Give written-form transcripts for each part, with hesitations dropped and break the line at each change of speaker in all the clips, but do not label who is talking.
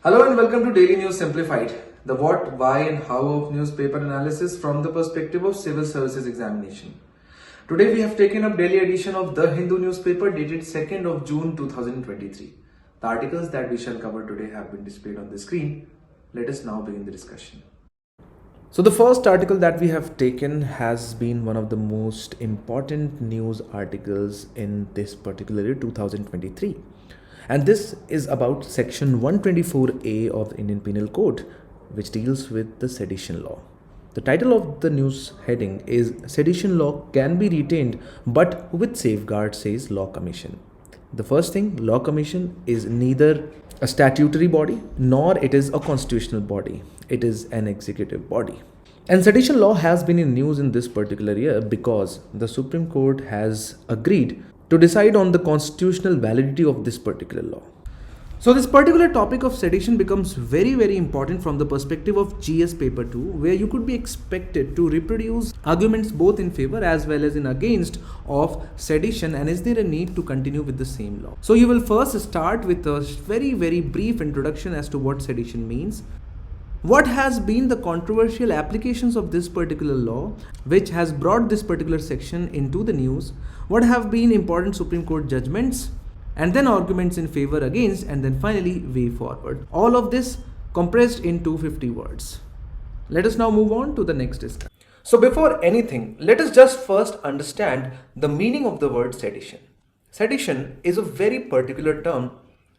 Hello and welcome to Daily News Simplified, the what, why and how of newspaper analysis from the perspective of civil services examination. Today we have taken up daily edition of The Hindu newspaper dated 2nd of June 2023. The articles that we shall cover today have been displayed on the screen. Let us now begin the discussion. So the first article that we have taken has been one of the most important news articles in this particular year 2023. And this is about section 124A of the Indian Penal Code, which deals with the sedition law. The title of the news heading is Sedition Law Can Be Retained But With Safeguards, says Law Commission. The first thing, Law Commission is neither a statutory body nor it is a constitutional body. It is an executive body. And sedition law has been in news in this particular year because the Supreme Court has agreed to decide on the constitutional validity of this particular law. So this particular topic of sedition becomes very important from the perspective of GS paper 2, where you could be expected to reproduce arguments both in favor as well as in against of sedition, and is there a need to continue with the same law. So you will first start with a very brief introduction as to what sedition means. What has been the controversial applications of this particular law, which has brought this particular section into the news? What have been important Supreme Court judgments? And then arguments in favor, against, and then finally way forward. All of this compressed in 250 words. Let us now move on to the next discussion. So before anything, let us just first understand the meaning of the word sedition. Sedition is a very particular term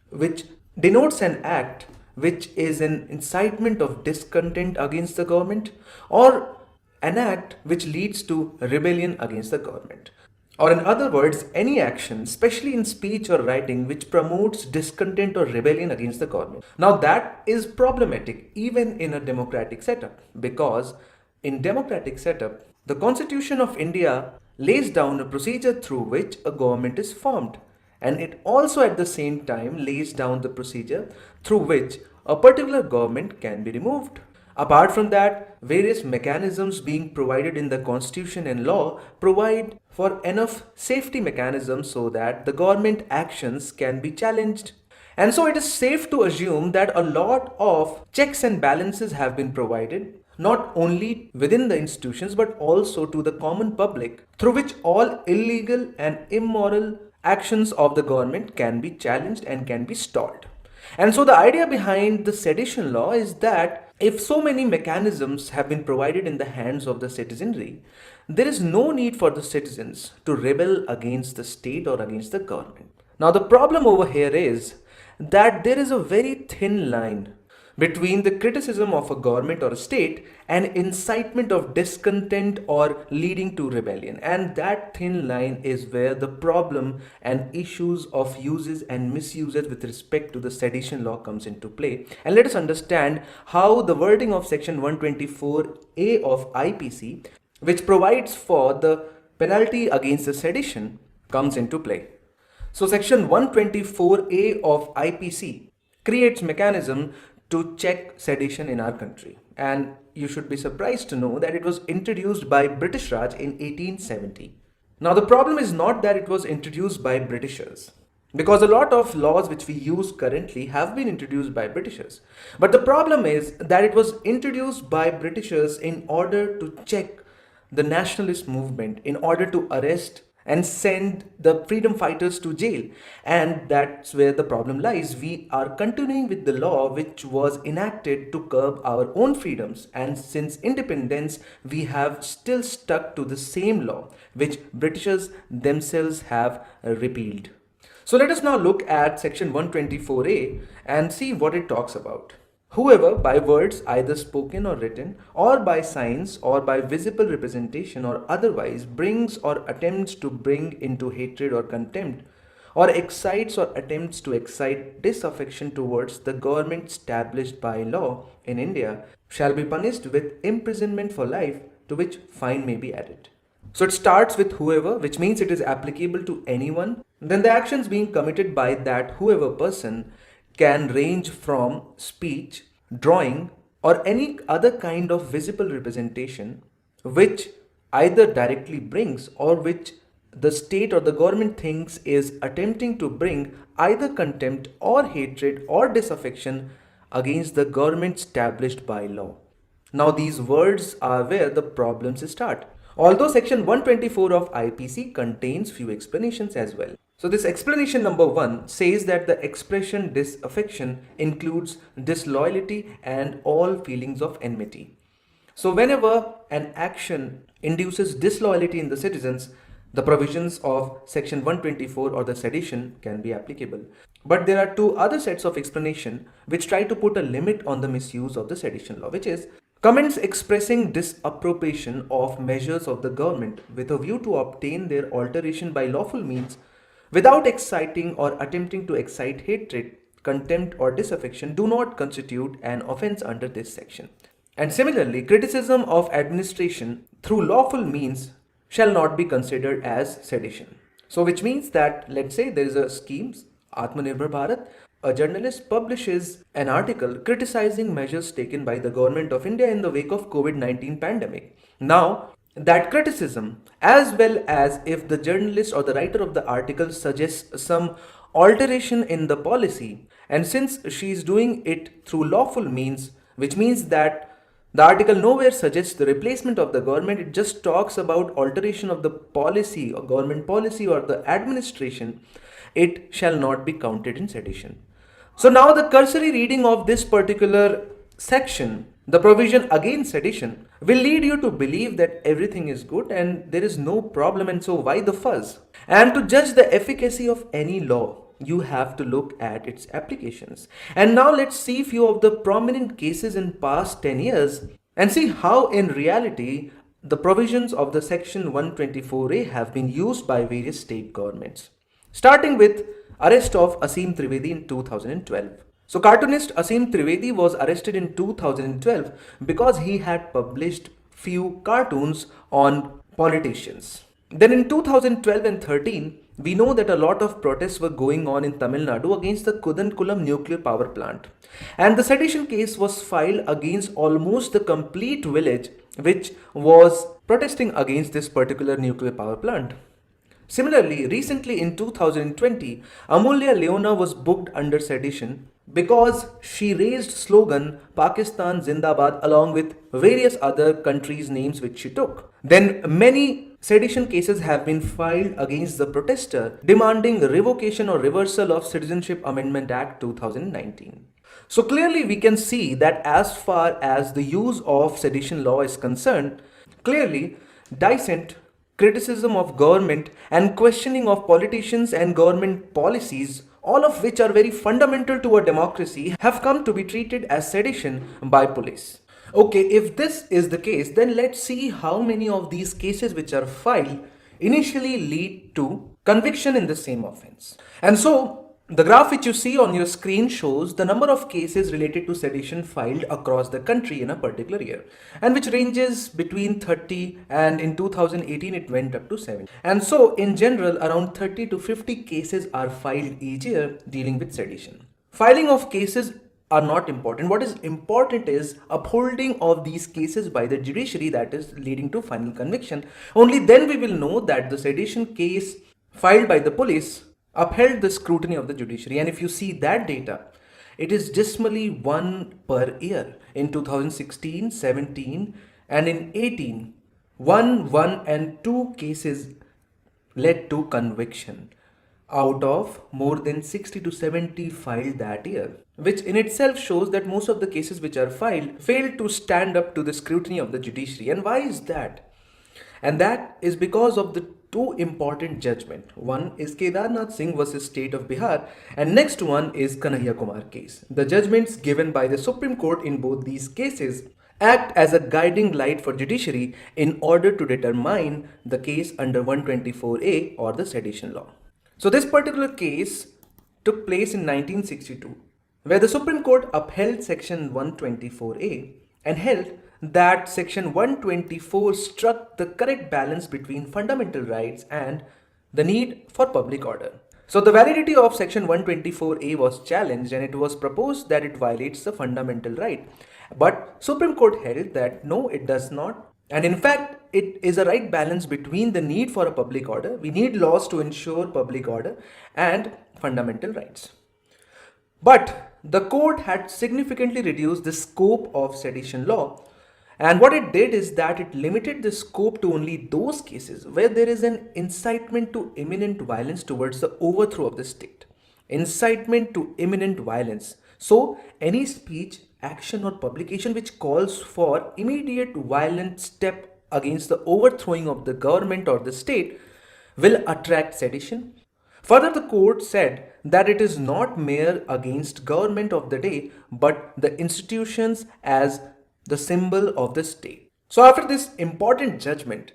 which denotes an act which is an incitement of discontent against the government, or an act which leads to rebellion against the government. Or in other words, any action, especially in speech or writing, which promotes discontent or rebellion against the government. Now that is problematic even in a democratic setup, because in democratic setup, the Constitution of India lays down a procedure through which a government is formed. And it also at the same time lays down the procedure through which a particular government can be removed. Apart from that, various mechanisms being provided in the constitution and law provide for enough safety mechanisms so that the government actions can be challenged. And so it is safe to assume that a lot of checks and balances have been provided, not only within the institutions but also to the common public, through which all illegal and immoral actions of the government can be challenged and can be stalled. And so the idea behind the sedition law is that if so many mechanisms have been provided in the hands of the citizenry, there is no need for the citizens to rebel against the state or against the government. Now the problem over here is that there is a very thin line between the criticism of a government or a state and incitement of discontent or leading to rebellion. And that thin line is where the problem and issues of uses and misuses with respect to the sedition law comes into play. And let us understand how the wording of section 124A of IPC, which provides for the penalty against the sedition, comes into play. So section 124A of IPC creates mechanism to check sedition in our country. And you should be surprised to know that it was introduced by British Raj in 1870. Now the problem is not that it was introduced by Britishers, because a lot of laws which we use currently have been introduced by Britishers. But the problem is that it was introduced by Britishers in order to check the nationalist movement, in order to arrest and send the freedom fighters to jail. And that's where the problem lies. We are continuing with the law which was enacted to curb our own freedoms, and since independence we have still stuck to the same law which Britishers themselves have repealed. So let us now look at section 124A and see what it talks about. Whoever by words either spoken or written, or by signs or by visible representation or otherwise brings or attempts to bring into hatred or contempt, or excites or attempts to excite disaffection towards the government established by law in India, shall be punished with imprisonment for life, to which fine may be added. So it starts with whoever, which means it is applicable to anyone. Then the actions being committed by that whoever person can range from speech, drawing, or any other kind of visible representation which either directly brings or which the state or the government thinks is attempting to bring either contempt or hatred or disaffection against the government established by law. Now, these words are where the problems start. Although section 124 of IPC contains few explanations as well. So this explanation number 1 says that the expression disaffection includes disloyalty and all feelings of enmity. So whenever an action induces disloyalty in the citizens, the provisions of section 124 or the sedition can be applicable. But there are two other sets of explanation which try to put a limit on the misuse of the sedition law, which is comments expressing disapprobation of measures of the government with a view to obtain their alteration by lawful means without exciting or attempting to excite hatred, contempt or disaffection do not constitute an offense under this section. And similarly, criticism of administration through lawful means shall not be considered as sedition. So which means that, let's say there is a scheme, Atmanirbhar Bharat, a journalist publishes an article criticizing measures taken by the government of India in the wake of COVID-19 pandemic. Now, that criticism, as well as if the journalist or the writer of the article suggests some alteration in the policy, and since she is doing it through lawful means, which means that the article nowhere suggests the replacement of the government, it just talks about alteration of the policy or government policy or the administration, it shall not be counted in sedition. So now the cursory reading of this particular section, the provision against sedition, will lead you to believe that everything is good and there is no problem, and so why the fuss? And to judge the efficacy of any law, you have to look at its applications. And now let's see few of the prominent cases in past 10 years and see how in reality the provisions of the section 124A have been used by various state governments. Starting with arrest of Asim Trivedi in 2012. So cartoonist Asim Trivedi was arrested in 2012 because he had published few cartoons on politicians. Then in 2012 and 13, we know that a lot of protests were going on in Tamil Nadu against the Kudankulam nuclear power plant. And the sedition case was filed against almost the complete village which was protesting against this particular nuclear power plant. Similarly, recently in 2020, Amulya Leona was booked under sedition because she raised slogan Pakistan Zindabad along with various other countries' names which she took. Then many sedition cases have been filed against the protester demanding revocation or reversal of Citizenship Amendment Act 2019. So clearly we can see that as far as the use of sedition law is concerned, clearly dissent, criticism of government and questioning of politicians and government policies, all of which are very fundamental to a democracy, have come to be treated as sedition by police. Okay, if this is the case, then let's see how many of these cases which are filed initially lead to conviction in the same offense. And so the graph which you see on your screen shows the number of cases related to sedition filed across the country in a particular year, and which ranges between 30, and in 2018 it went up to 70. And so in general around 30 to 50 cases are filed each year dealing with sedition. Filing of cases are not important. What is important is upholding of these cases by the judiciary, that is leading to final conviction. Only then we will know that the sedition case filed by the police upheld the scrutiny of the judiciary. And if you see that data, it is dismally 1 per year. In 2016, 17 and in 18, 1 and 2 cases led to conviction out of more than 60 to 70 filed that year, which in itself shows that most of the cases which are filed fail to stand up to the scrutiny of the judiciary. And why is that? And that is because of the two important judgments. One is Kedarnath Singh versus State of Bihar, and next one is Kanhaiya Kumar case. The judgments given by the Supreme Court in both these cases act as a guiding light for judiciary in order to determine the case under 124A or the sedition law. So this particular case took place in 1962, where the Supreme Court upheld section 124A and held that section 124 struck the correct balance between fundamental rights and the need for public order. So the validity of section 124A was challenged, and it was proposed that it violates the fundamental right. But Supreme Court held that no, it does not. And in fact, it is a right balance between the need for a public order, we need laws to ensure public order, and fundamental rights. But the court had significantly reduced the scope of sedition law. And what it did is that it limited the scope to only those cases where there is an incitement to imminent violence towards the overthrow of the state. Incitement to imminent violence. So, any speech, action, or publication which calls for immediate violent step against the overthrowing of the government or the state will attract sedition. Further, the court said that it is not mere against government of the day, but the institutions as the symbol of the state. So after this important judgment,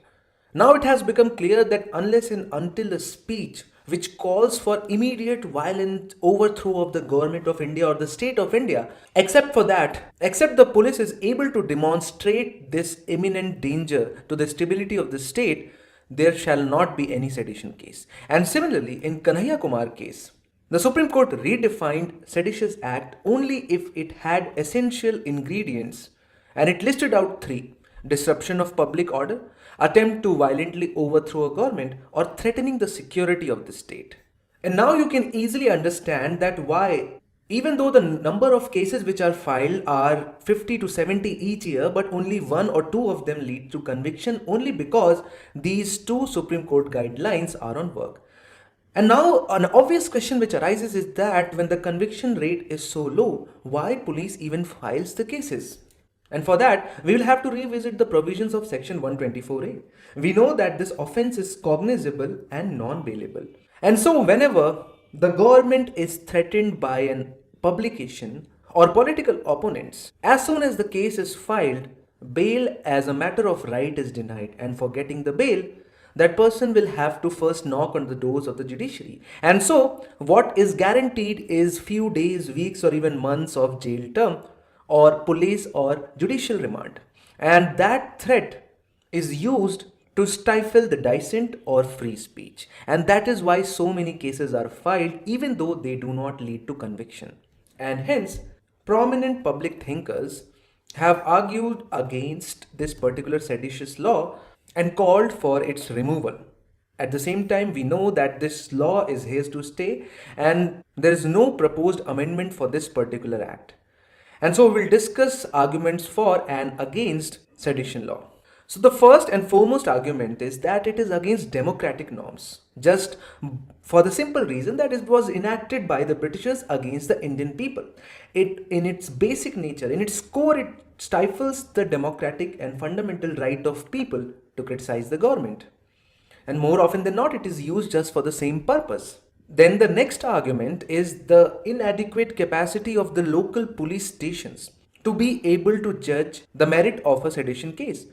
now it has become clear that unless and until a speech which calls for immediate violent overthrow of the government of India or the state of India, except the police is able to demonstrate this imminent danger to the stability of the state, there shall not be any sedition case. And similarly, in Kanhaiya Kumar case, the Supreme Court redefined seditious act only if it had essential ingredients, and it listed out three: disruption of public order, attempt to violently overthrow a government, or threatening the security of the state. And now you can easily understand that why, even though the number of cases which are filed are 50 to 70 each year, but only one or two of them lead to conviction, only because these two Supreme Court guidelines are on work. And now an obvious question which arises is that when the conviction rate is so low, why police even files the cases? And for that, we will have to revisit the provisions of section 124A. We know that this offense is cognizable and non-bailable. And so whenever the government is threatened by an publication or political opponents, as soon as the case is filed, bail as a matter of right is denied. And for getting the bail, that person will have to first knock on the doors of the judiciary. And so what is guaranteed is few days, weeks, or even months of jail term, or police or judicial remand. And that threat is used to stifle the dissent or free speech. And that is why so many cases are filed even though they do not lead to conviction. And hence, prominent public thinkers have argued against this particular seditious law and called for its removal. At the same time, we know that this law is here to stay and there is no proposed amendment for this particular act. And so we'll discuss arguments for and against sedition law. So the first and foremost argument is that it is against democratic norms, just for the simple reason that it was enacted by the Britishers against the Indian people. It, in its basic nature, in its core, it stifles the democratic and fundamental right of people to criticize the government. And more often than not, it is used just for the same purpose. Then the next argument is the inadequate capacity of the local police stations to be able to judge the merit of a sedition case.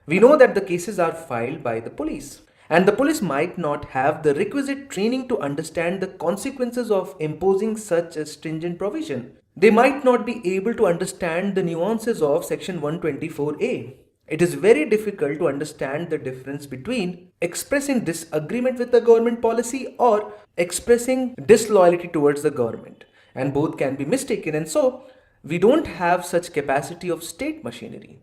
We know that the cases are filed by the police, and the police might not have the requisite training to understand the consequences of imposing such a stringent provision. They might not be able to understand the nuances of section 124A. It is very difficult to understand the difference between expressing disagreement with the government policy or expressing disloyalty towards the government, and both can be mistaken, and so we don't have such capacity of state machinery.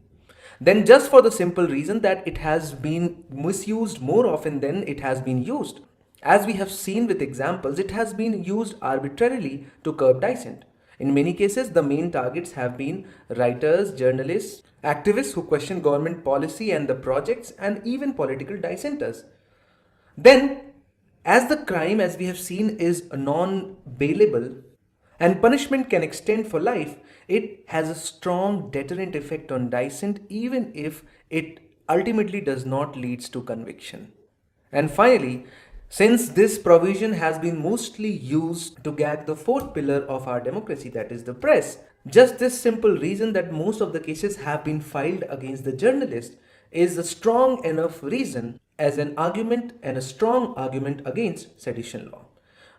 Then just for the simple reason that it has been misused more often than it has been used. As we have seen with examples, it has been used arbitrarily to curb dissent. In many cases, the main targets have been writers, journalists, activists who question government policy and the projects, and even political dissenters. Then, as the crime, as we have seen, is non-bailable and punishment can extend for life, it has a strong deterrent effect on dissent even if it ultimately does not lead to conviction. And finally, since this provision has been mostly used to gag the fourth pillar of our democracy, that is the press, just this simple reason that most of the cases have been filed against the journalist is a strong enough reason as an argument and a strong argument against sedition law.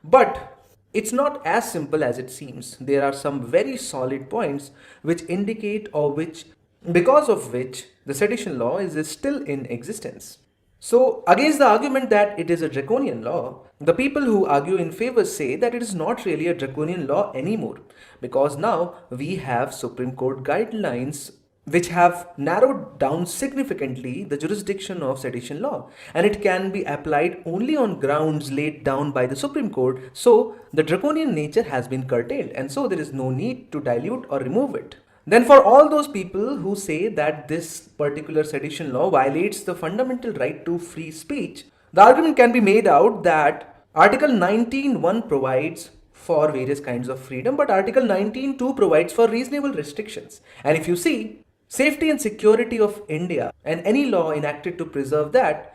But it's not as simple as it seems. There are some very solid points which indicate or which, because of which the sedition law is still in existence. So against the argument that it is a draconian law, the people who argue in favor say that it is not really a draconian law anymore, because now we have Supreme Court guidelines which have narrowed down significantly the jurisdiction of sedition law, and it can be applied only on grounds laid down by the Supreme Court. So the draconian nature has been curtailed, and so there is no need to dilute or remove it. Then, for all those people who say that this particular sedition law violates the fundamental right to free speech, the argument can be made out that Article 19.1 provides for various kinds of freedom, but Article 19.2 provides for reasonable restrictions. And if you see, safety and security of India and any law enacted to preserve that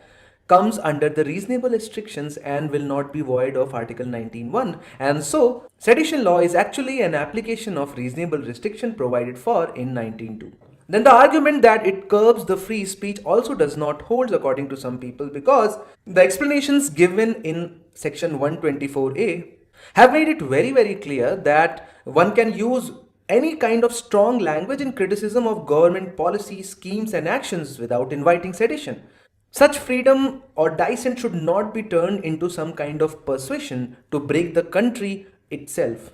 comes under the reasonable restrictions and will not be void of Article 19.1. And so, sedition law is actually an application of reasonable restriction provided for in 19.2. Then the argument that it curbs the free speech also does not hold according to some people, because the explanations given in section 124A have made it very clear that one can use any kind of strong language in criticism of government policies, schemes and actions without inviting sedition. Such freedom or dissent should not be turned into some kind of persuasion to break the country itself.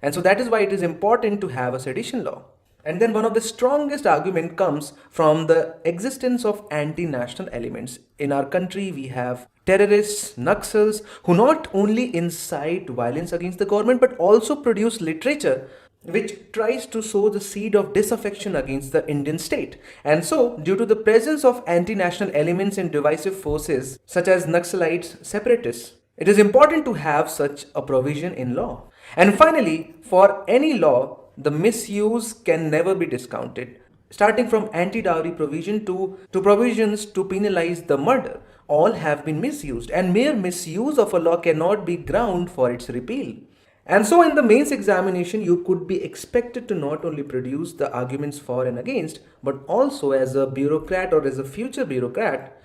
And so that is why it is important to have a sedition law. And then one of the strongest argument comes from the existence of anti-national elements. In our country, we have terrorists, Naxals, who not only incite violence against the government, but also produce literature which tries to sow the seed of disaffection against the Indian state. And so, due to the presence of anti-national elements and divisive forces such as Naxalites, separatists, it is important to have such a provision in law. And finally, for any law, the misuse can never be discounted. Starting from anti-dowry provision to provisions to penalize the murder, all have been misused, and mere misuse of a law cannot be ground for its repeal. And so in the mains examination, you could be expected to not only produce the arguments for and against, but also as a bureaucrat or as a future bureaucrat,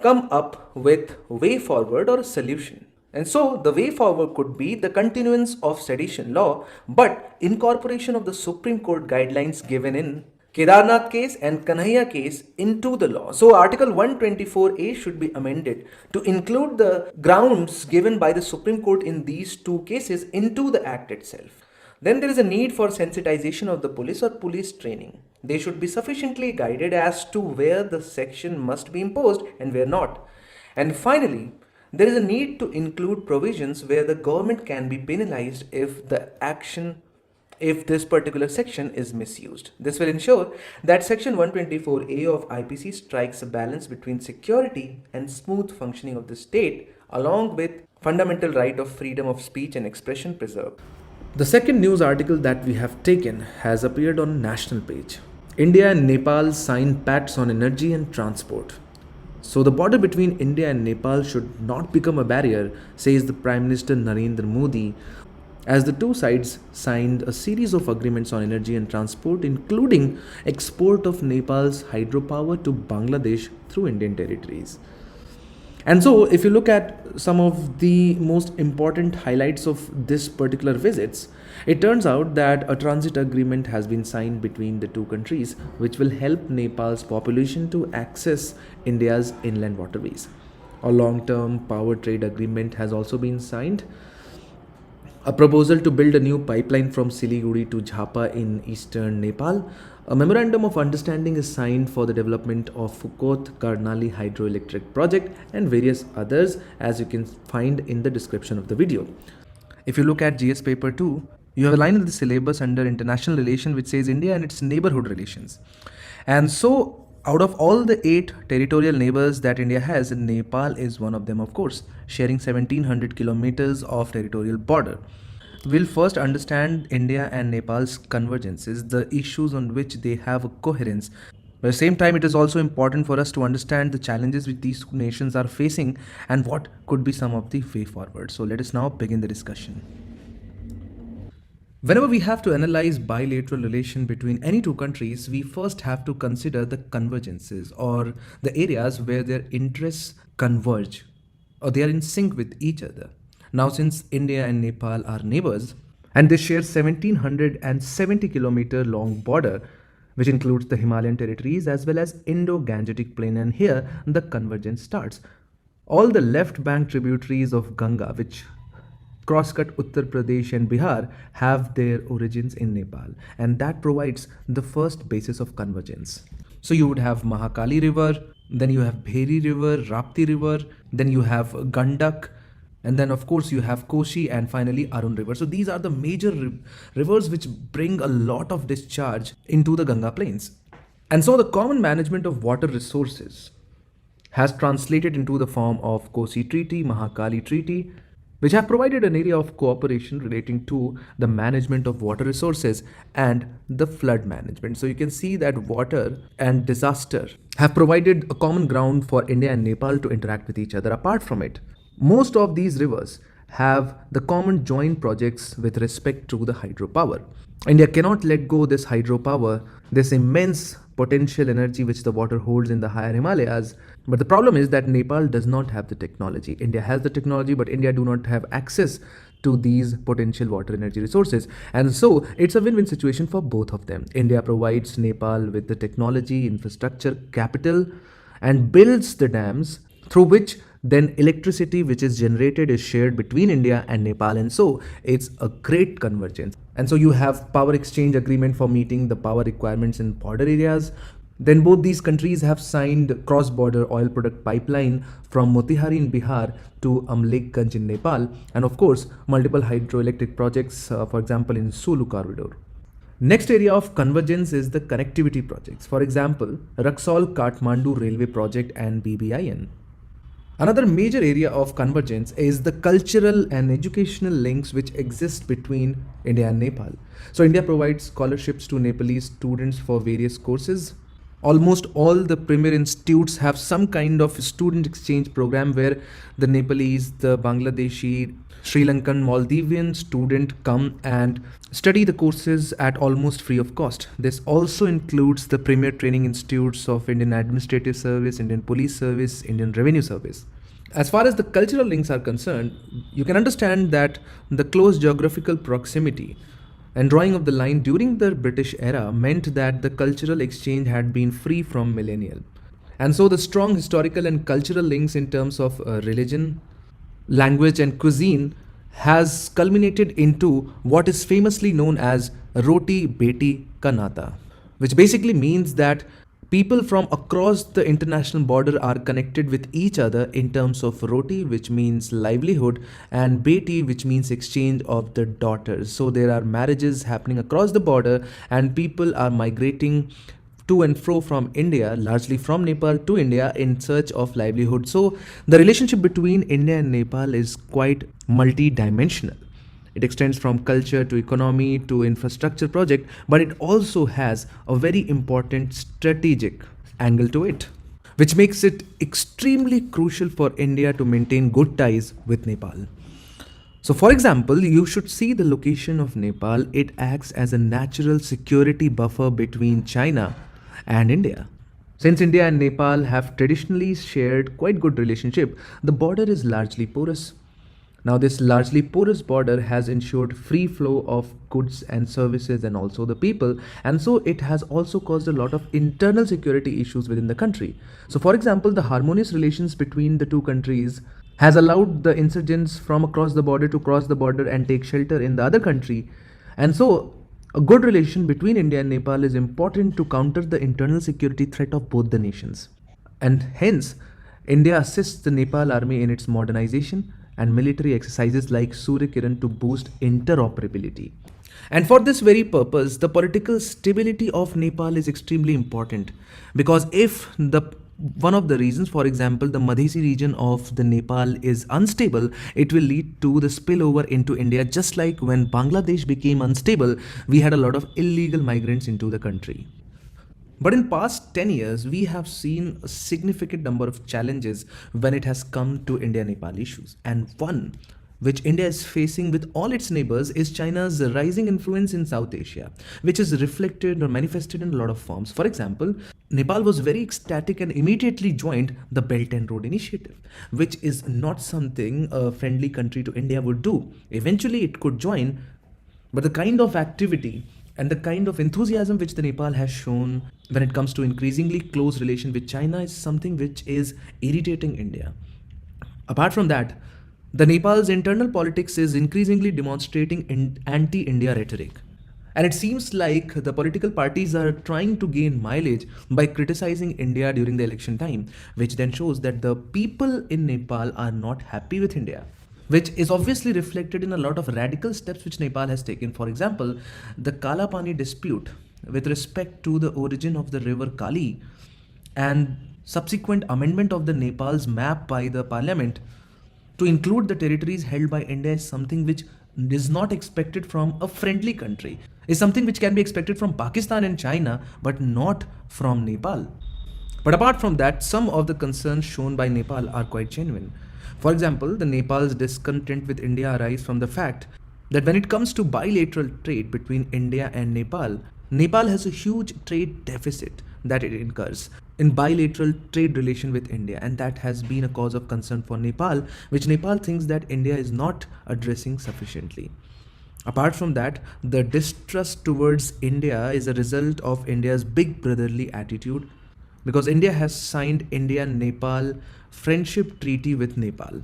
come up with way forward or a solution. And so the way forward could be the continuance of sedition law, but incorporation of the Supreme Court guidelines given in Kedarnath case and Kanhaiya case into the law. So Article 124A should be amended to include the grounds given by the Supreme Court in these two cases into the Act itself. Then there is a need for sensitization of the police or police training. They should be sufficiently guided as to where the section must be imposed and where not. And finally, there is a need to include provisions where the government can be penalized if this particular section is misused. This will ensure that section 124A of IPC strikes a balance between security and smooth functioning of the state, along with fundamental right of freedom of speech and expression preserved. The second news article that we have taken has appeared on national page. India and Nepal sign pacts on energy and transport. So the border between India and Nepal should not become a barrier, says the Prime Minister Narendra Modi, as the two sides signed a series of agreements on energy and transport, including export of Nepal's hydropower to Bangladesh through Indian territories. And so, if you look at some of the most important highlights of this particular visits, it turns out that a transit agreement has been signed between the two countries, which will help Nepal's population to access India's inland waterways. A long-term power trade agreement has also been signed. A proposal to build a new pipeline from Siliguri to Jhapa in eastern Nepal. A memorandum of understanding is signed for the development of Fukot Karnali hydroelectric project and various others, as you can find in the description of the video. If you look at GS paper 2, you have a line in the syllabus under international relations which says India and its neighborhood relations. And so out of all the 8 territorial neighbors that India has, Nepal is one of them, of course, sharing 1700 kilometers of territorial border. We'll first understand India and Nepal's convergences, the issues on which they have a coherence. But at the same time, it is also important for us to understand the challenges which these nations are facing and what could be some of the way forward. So let us now begin the discussion. Whenever we have to analyze bilateral relation between any two countries, we first have to consider the convergences, or the areas where their interests converge or they are in sync with each other. Now, since India and Nepal are neighbors and they share 1770 kilometer long border, which includes the Himalayan territories as well as Indo-Gangetic plain, and here the convergence starts. All the left bank tributaries of Ganga, which crosscut Uttar Pradesh and Bihar have their origins in Nepal, and that provides the first basis of convergence. So you would have Mahakali River, then you have Bheri River, Rapti River, then you have Gandak, and then of course you have Koshi, and finally Arun River. So these are the major rivers which bring a lot of discharge into the Ganga plains. And so the common management of water resources has translated into the form of Kosi Treaty, Mahakali Treaty, which have provided an area of cooperation relating to the management of water resources and the flood management. So you can see that water and disaster have provided a common ground for India and Nepal to interact with each other. Apart from it, most of these rivers have the common joint projects with respect to the hydropower. India cannot let go this hydropower, this immense potential energy which the water holds in the higher Himalayas. But the problem is that Nepal does not have the technology. India has the technology, but India do not have access to these potential water energy resources. And so it's a win-win situation for both of them. India provides Nepal with the technology, infrastructure, capital, and builds the dams through which then electricity which is generated is shared between India and Nepal, and so it's a great convergence. And so you have power exchange agreement for meeting the power requirements in border areas. Then both these countries have signed cross-border oil product pipeline from Motihari in Bihar to Amlekganj in Nepal, and of course multiple hydroelectric projects, for example in Sulu corridor. Next area of convergence is the connectivity projects. For example, Raxaul Kathmandu railway project and BBIN. Another major area of convergence is the cultural and educational links which exist between India and Nepal. So India provides scholarships to Nepalese students for various courses. Almost all the premier institutes have some kind of student exchange program where the Nepalese, the Bangladeshi, Sri Lankan, Maldivian student come and study the courses at almost free of cost. This also includes the premier training institutes of Indian Administrative Service, Indian Police Service, Indian Revenue Service. As far as the cultural links are concerned, you can understand that the close geographical proximity and drawing of the line during the British era meant that the cultural exchange had been free from millennial. And so the strong historical and cultural links in terms of religion, language and cuisine has culminated into what is famously known as Roti Beti Ka Nata, which basically means that people from across the international border are connected with each other in terms of roti, which means livelihood, and beti, which means exchange of the daughters. So there are marriages happening across the border and people are migrating to and fro from India, largely from Nepal to India in search of livelihood. So the relationship between India and Nepal is quite multi-dimensional. It extends from culture to economy to infrastructure project, but it also has a very important strategic angle to it, which makes it extremely crucial for India to maintain good ties with Nepal. So for example, you should see the location of Nepal. It acts as a natural security buffer between China and India. Since India and Nepal have traditionally shared quite good relationship, the border is largely porous. Now, this largely porous border has ensured free flow of goods and services and also the people, and so it has also caused a lot of internal security issues within the country. So, for example, the harmonious relations between the two countries has allowed the insurgents from across the border to cross the border and take shelter in the other country. And so, a good relation between India and Nepal is important to counter the internal security threat of both the nations. And hence, India assists the Nepal army in its modernization and military exercises like Surya Kiran to boost interoperability. And for this very purpose, the political stability of Nepal is extremely important, because if one of the reasons, for example, the Madhesi region of the Nepal is unstable, it will lead to the spillover into India. Just like when Bangladesh became unstable, we had a lot of illegal migrants into the country. But in past 10 years, we have seen a significant number of challenges when it has come to India-Nepal issues. And one which India is facing with all its neighbors is China's rising influence in South Asia, which is reflected or manifested in a lot of forms. For example, Nepal was very ecstatic and immediately joined the Belt and Road Initiative, which is not something a friendly country to India would do. Eventually, it could join, but the kind of activity and the kind of enthusiasm which the Nepal has shown when it comes to increasingly close relation with China is something which is irritating India. Apart from that, The Nepal's internal politics is increasingly demonstrating anti-India rhetoric. And it seems like the political parties are trying to gain mileage by criticizing India during the election time, which then shows that the people in Nepal are not happy with India, which is obviously reflected in a lot of radical steps which Nepal has taken. For example, the Kala Pani dispute with respect to the origin of the river Kali and subsequent amendment of the Nepal's map by the parliament to include the territories held by India is something which is not expected from a friendly country, is something which can be expected from Pakistan and China, but not from Nepal. But apart from that, some of the concerns shown by Nepal are quite genuine. For example, the Nepal's discontent with India arises from the fact that when it comes to bilateral trade between India and Nepal, Nepal has a huge trade deficit that it incurs in bilateral trade relation with India, and that has been a cause of concern for Nepal, which Nepal thinks that India is not addressing sufficiently. Apart from that, the distrust towards India is a result of India's big brotherly attitude, because India has signed India-Nepal Friendship Treaty with Nepal.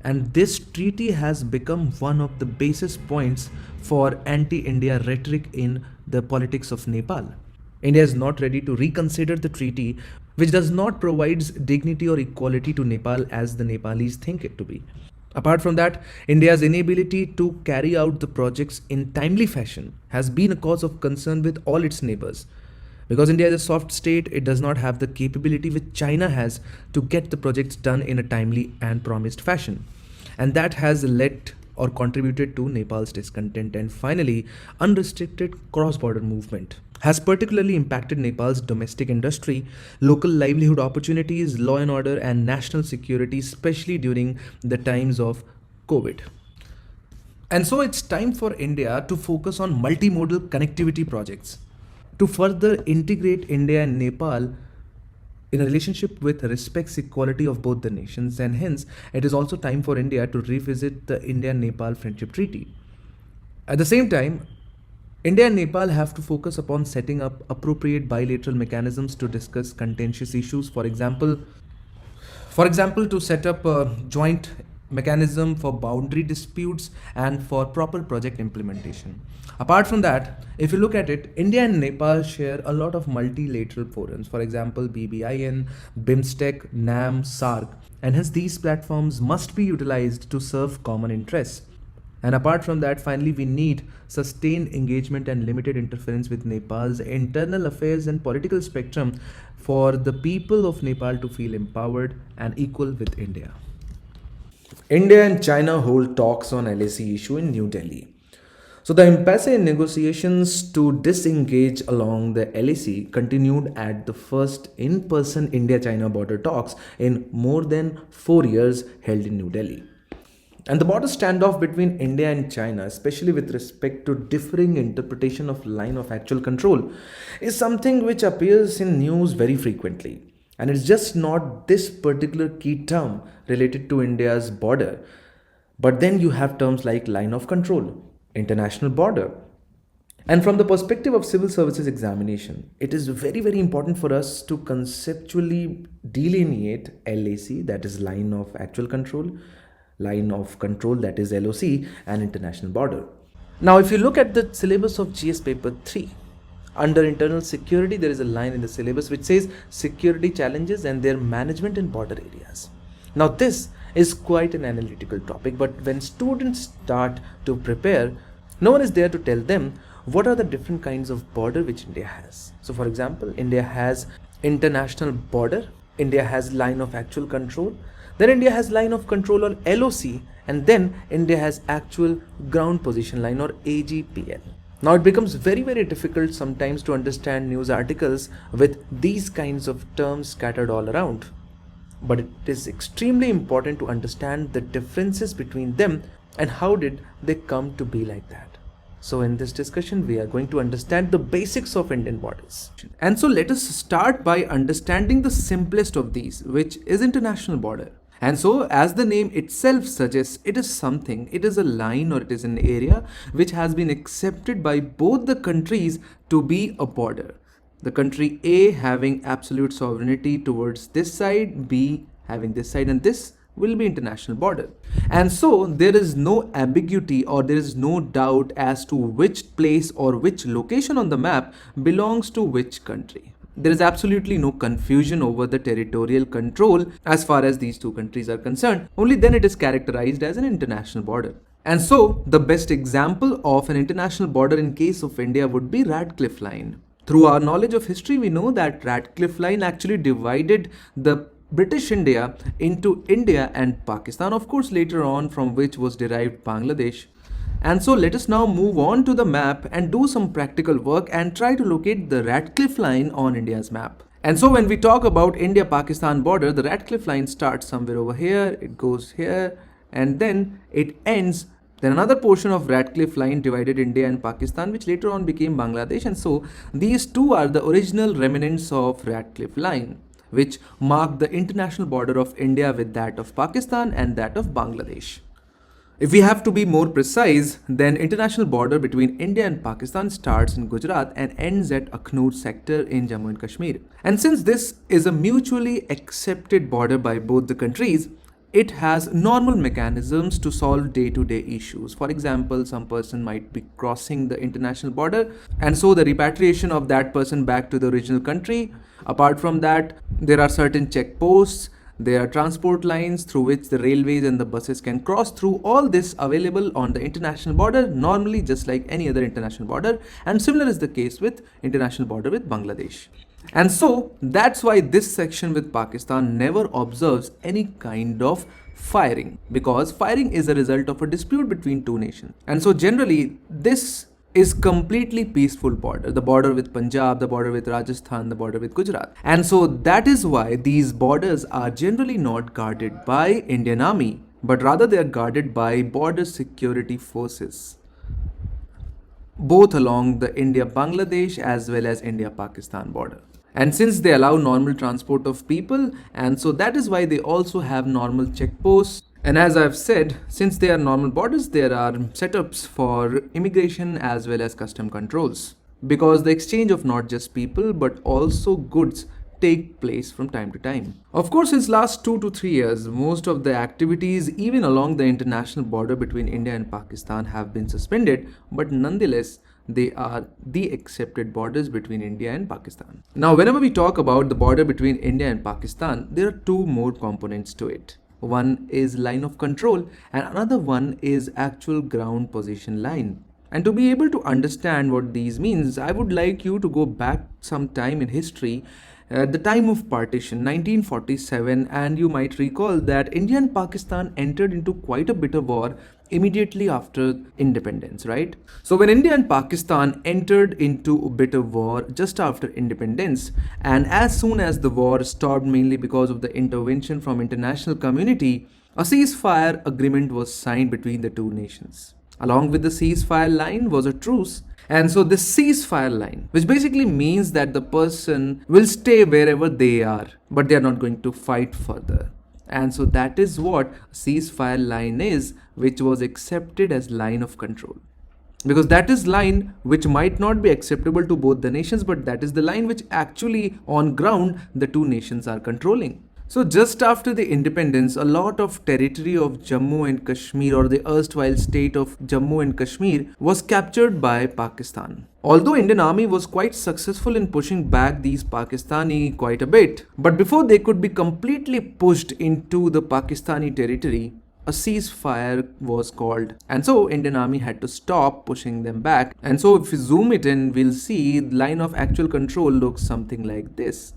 And this treaty has become one of the basis points for anti-India rhetoric in the politics of Nepal. India is not ready to reconsider the treaty, which does not provide dignity or equality to Nepal as the Nepalis think it to be. Apart from that, India's inability to carry out the projects in timely fashion has been a cause of concern with all its neighbors. Because India is a soft state, it does not have the capability which China has to get the projects done in a timely and promised fashion. And that has led or contributed to Nepal's discontent. And finally, unrestricted cross-border movement has particularly impacted Nepal's domestic industry, local livelihood opportunities, law and order, and national security, especially during the times of COVID. And so it's time for India to focus on multimodal connectivity projects to further integrate India and Nepal in a relationship with respects equality of both the nations, and hence it is also time for India to revisit the India-Nepal Friendship Treaty. At the same time, India and Nepal have to focus upon setting up appropriate bilateral mechanisms to discuss contentious issues. For example, to set up a joint mechanism for boundary disputes and for proper project implementation. Apart from that, if you look at it, India and Nepal share a lot of multilateral forums. For example, BBIN, BIMSTEC, NAM, SARC, and hence these platforms must be utilized to serve common interests. And apart from that, finally, we need sustained engagement and limited interference with Nepal's internal affairs and political spectrum for the people of Nepal to feel empowered and equal with India. India and China hold talks on LAC issue in New Delhi. So the impasse in negotiations to disengage along the LAC continued at the first in-person India-China border talks in more than 4 years held in New Delhi. And the border standoff between India and China, especially with respect to differing interpretation of line of actual control, is something which appears in news very frequently. And it's just not this particular key term related to India's border. But then you have terms like line of control, international border. And from the perspective of civil services examination, it is very, very important for us to conceptually delineate LAC, that is line of actual control, line of control, that is LOC, and international border. Now, if you look at the syllabus of GS paper 3, under internal security, there is a line in the syllabus which says security challenges and their management in border areas. Now, this is quite an analytical topic, but when students start to prepare, no one is there to tell them what are the different kinds of border which India has. So, for example, India has international border, India has line of actual control, then India has line of control or LOC, and then India has actual ground position line or AGPL. Now it becomes very, very difficult sometimes to understand news articles with these kinds of terms scattered all around. But it is extremely important to understand the differences between them and how did they come to be like that. So in this discussion, we are going to understand the basics of Indian borders. And so let us start by understanding the simplest of these, which is international border. And so, as the name itself suggests, it is a line or it is an area which has been accepted by both the countries to be a border. The country A having absolute sovereignty towards this side, B having this side, and this will be international border. And so there is no ambiguity or there is no doubt as to which place or which location on the map belongs to which country. There is absolutely no confusion over the territorial control as far as these two countries are concerned. Only then it is characterized as an international border. And so the best example of an international border in case of India would be Radcliffe Line. Through our knowledge of history, we know that Radcliffe Line actually divided the British India into India and Pakistan, of course later on from which was derived Bangladesh. And so let us now move on to the map and do some practical work and try to locate the Radcliffe Line on India's map. And so when we talk about India-Pakistan border, the Radcliffe Line starts somewhere over here, it goes here, and then it ends. Then another portion of Radcliffe Line divided India and Pakistan, which later on became Bangladesh. And so these two are the original remnants of Radcliffe Line, which mark the international border of India with that of Pakistan and that of Bangladesh. If we have to be more precise, then international border between India and Pakistan starts in Gujarat and ends at Akhnur sector in Jammu and Kashmir. And since this is a mutually accepted border by both the countries, it has normal mechanisms to solve day-to-day issues. For example, some person might be crossing the international border, and so the repatriation of that person back to the original country. Apart from that, there are certain checkposts. There are transport lines through which the railways and the buses can cross through. All this available on the international border, normally just like any other international border, and similar is the case with international border with Bangladesh. And so that's why this section with Pakistan never observes any kind of firing, because firing is a result of a dispute between two nations. And so generally this is completely peaceful border, the border with Punjab, the border with Rajasthan, the border with Gujarat. And so that is why these borders are generally not guarded by Indian Army, but rather they are guarded by border security forces, both along the India-Bangladesh as well as India-Pakistan border. And since they allow normal transport of people, and so that is why they also have normal checkposts. And as I've said, since they are normal borders, there are setups for immigration as well as custom controls, because the exchange of not just people but also goods take place from time to time. Of course, since last 2 to 3 years, most of the activities even along the international border between India and Pakistan have been suspended, but nonetheless, they are the accepted borders between India and Pakistan. Now, whenever we talk about the border between India and Pakistan, there are two more components to it. One is line of control and another one is actual ground position line. And to be able to understand what these means, I would like you to go back some time in history at the time of partition, 1947, and you might recall that India and Pakistan entered into quite a bit of war immediately after independence, right? So when India and Pakistan entered into a bit of war just after independence, and as soon as the war stopped mainly because of the intervention from international community, a ceasefire agreement was signed between the two nations. Along with the ceasefire line was a truce. And so this ceasefire line, which basically means that the person will stay wherever they are, but they are not going to fight further. And so that is what a ceasefire line is, which was accepted as line of control. Because that is line which might not be acceptable to both the nations, but that is the line which actually on ground the two nations are controlling. So just after the independence, a lot of territory of Jammu and Kashmir, or the erstwhile state of Jammu and Kashmir, was captured by Pakistan. Although Indian Army was quite successful in pushing back these Pakistani quite a bit, but before they could be completely pushed into the Pakistani territory, a ceasefire was called, and so Indian Army had to stop pushing them back. And so if we zoom it in, we'll see the line of actual control looks something like this.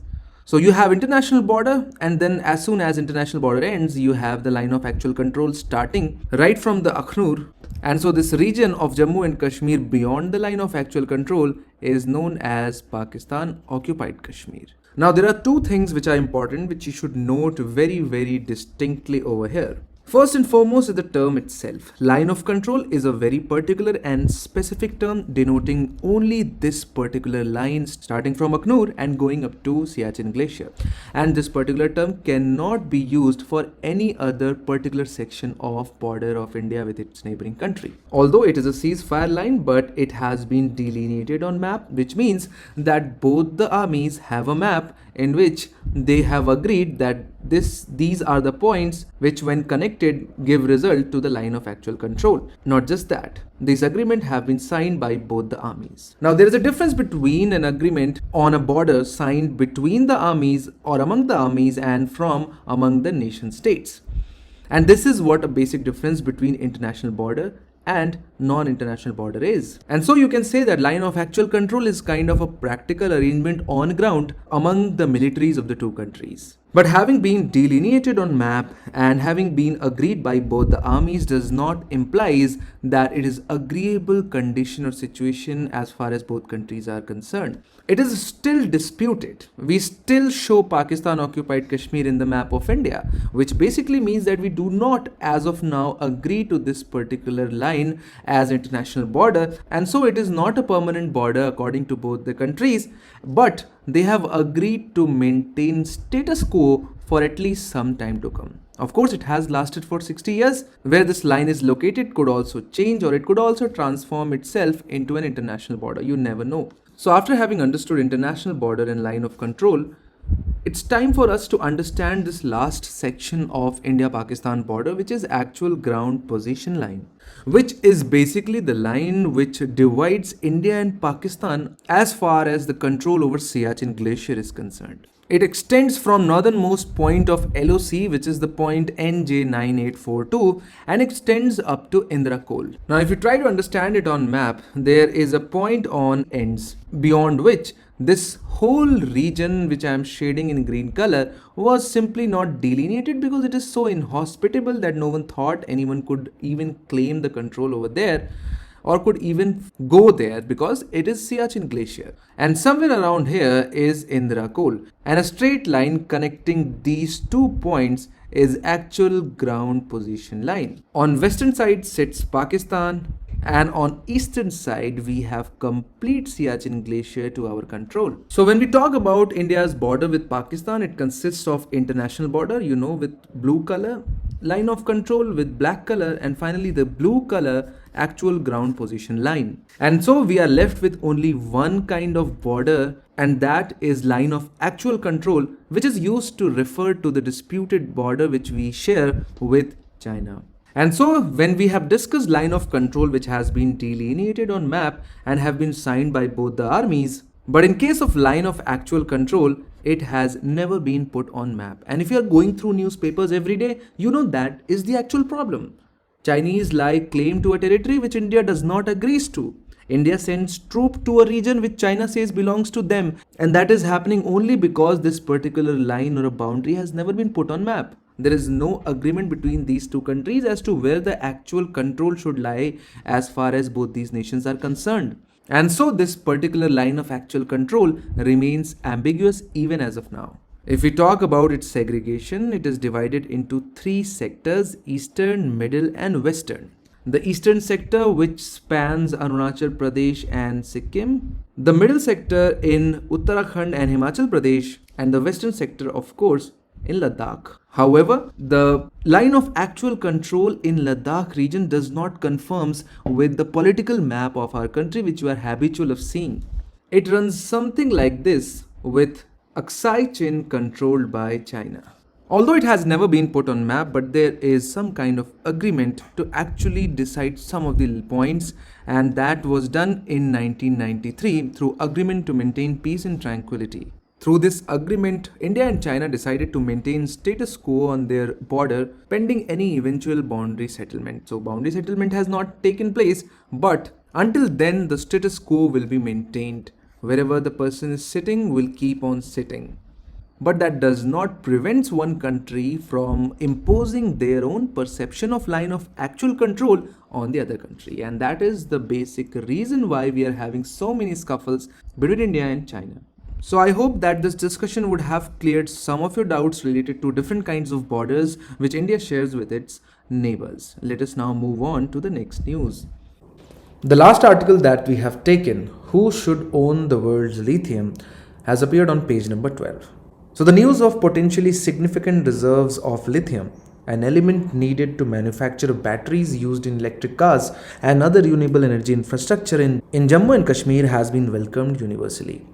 So you have international border, and then as soon as international border ends, you have the line of actual control starting right from the Akhnur. And so this region of Jammu and Kashmir beyond the line of actual control is known as Pakistan occupied Kashmir. Now there are two things which are important, which you should note very, very distinctly over here. First and foremost is the term itself. Line of control is a very particular and specific term denoting only this particular line starting from Akhnur and going up to Siachen Glacier. And this particular term cannot be used for any other particular section of border of India with its neighboring country. Although it is a ceasefire line, but it has been delineated on map, which means that both the armies have a map in which they have agreed that these are the points which when connected give result to the line of actual control. Not just that, these agreements have been signed by both the armies. Now there is a difference between an agreement on a border signed between the armies or among the armies and from among the nation states. And this is what a basic difference between international border and non-international border is. And so you can say that line of actual control is kind of a practical arrangement on ground among the militaries of the two countries. But having been delineated on map and having been agreed by both the armies does not implies that it is agreeable condition or situation as far as both countries are concerned. It is still disputed. We still show Pakistan occupied Kashmir in the map of India, which basically means that we do not as of now agree to this particular line as international border, and so it is not a permanent border according to both the countries, but they have agreed to maintain status quo for at least some time to come. Of course, it has lasted for 60 years. Where this line is located could also change, or it could also transform itself into an international border. You never know. So after having understood international border and line of control, it's time for us to understand this last section of India-Pakistan border, which is actual ground position line, which is basically the line which divides India and Pakistan as far as the control over Sedition glacier is concerned. It extends from northernmost point of LOC, which is the point NJ9842, and extends up to Indra Col. Now if you try to understand it on map, there is a point on ends, beyond which this whole region which I am shading in green color was simply not delineated because it is so inhospitable that no one thought anyone could even claim the control over there or could even go there because it is Sedition glacier. And somewhere around here is Indra Col, and a straight line connecting these 2 points is actual ground position line. On western side sits Pakistan, and on eastern side we have complete Sedition glacier to our control. So when we talk about India's border with Pakistan, it consists of international border, with blue color, line of control with black color, and finally the blue color actual ground position line. And so we are left with only one kind of border, and that is line of actual control, which is used to refer to the disputed border which we share with China. And so when we have discussed line of control which has been delineated on map and have been signed by both the armies, but in case of line of actual control, it has never been put on map. And if you are going through newspapers every day, you know that is the actual problem. Chinese lie claim to a territory which India does not agree to. India sends troops to a region which China says belongs to them, and that is happening only because this particular line or a boundary has never been put on map. There is no agreement between these two countries as to where the actual control should lie as far as both these nations are concerned. And so this particular line of actual control remains ambiguous even as of now. If we talk about its segregation, it is divided into 3 sectors: eastern, middle and western. The eastern sector, which spans Arunachal Pradesh and Sikkim, the middle sector in Uttarakhand and Himachal Pradesh, and the western sector, of course, in Ladakh. However, the line of actual control in Ladakh region does not conforms with the political map of our country, which you are habitual of seeing. It runs something like this, with Aksai Chin controlled by China. Although it has never been put on map, but there is some kind of agreement to actually decide some of the points, and that was done in 1993 through agreement to maintain peace and tranquility. Through this agreement, India and China decided to maintain status quo on their border pending any eventual boundary settlement. So boundary settlement has not taken place, but until then the status quo will be maintained. Wherever the person is sitting will keep on sitting. But that does not prevent one country from imposing their own perception of line of actual control on the other country. And that is the basic reason why we are having so many scuffles between India and China. So I hope that this discussion would have cleared some of your doubts related to different kinds of borders which India shares with its neighbors. Let us now move on to the next news. The last article that we have taken, Who Should Own the World's Lithium, has appeared on page number 12. So the news of potentially significant reserves of lithium, an element needed to manufacture batteries used in electric cars and other renewable energy infrastructure in Jammu and Kashmir, has been welcomed universally.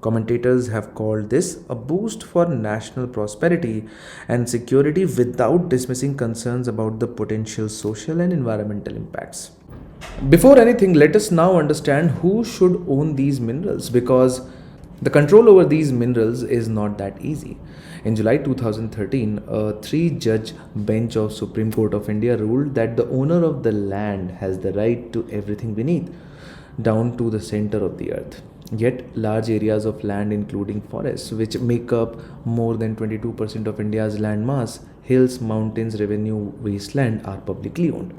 Commentators have called this a boost for national prosperity and security without dismissing concerns about the potential social and environmental impacts. Before anything, let us now understand who should own these minerals, because the control over these minerals is not that easy. In July 2013, a 3-judge bench of Supreme Court of India ruled that the owner of the land has the right to everything beneath, down to the center of the earth. Yet, large areas of land, including forests, which make up more than 22% of India's land mass, hills, mountains, revenue, wasteland, are publicly owned.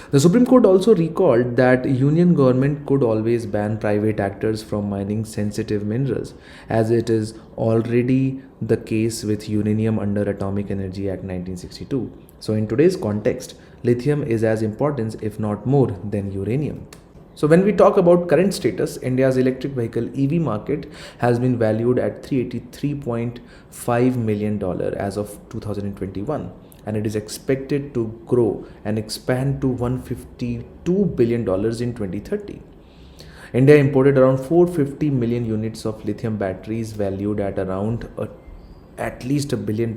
The Supreme Court also recalled that union government could always ban private actors from mining sensitive minerals, as it is already the case with uranium under Atomic Energy Act 1962. So in today's context, lithium is as important, if not more, than uranium. So when we talk about current status, India's electric vehicle EV market has been valued at $383.5 million as of 2021. And it is expected to grow and expand to $152 billion in 2030. India imported around 450 million units of lithium batteries valued at around at least $1 billion.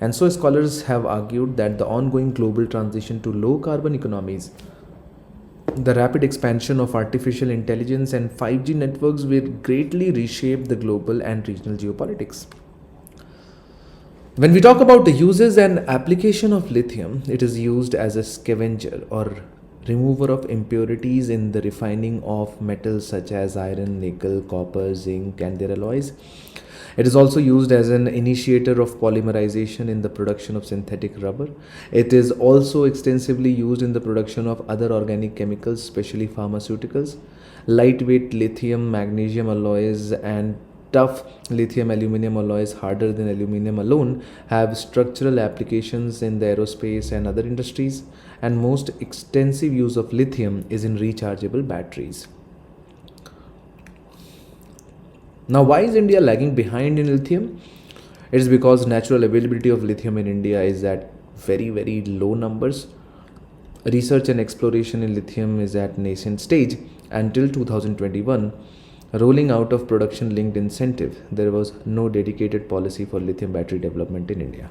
And so scholars have argued that the ongoing global transition to low carbon economies, the rapid expansion of artificial intelligence and 5G networks will greatly reshape the global and regional geopolitics. When we talk about the uses and application of lithium, it is used as a scavenger or remover of impurities in the refining of metals such as iron, nickel, copper, zinc, and their alloys. It is also used as an initiator of polymerization in the production of synthetic rubber. It is also extensively used in the production of other organic chemicals, especially pharmaceuticals. Lightweight lithium magnesium alloys and tough lithium aluminum alloys, harder than aluminum alone, have structural applications in the aerospace and other industries, and most extensive use of lithium is in rechargeable batteries. Now, why is India lagging behind in lithium? It is because natural availability of lithium in India is at very, very low numbers. Research and exploration in lithium is at nascent stage. Until 2021, rolling out of production linked incentive, there was no dedicated policy for lithium battery development in India.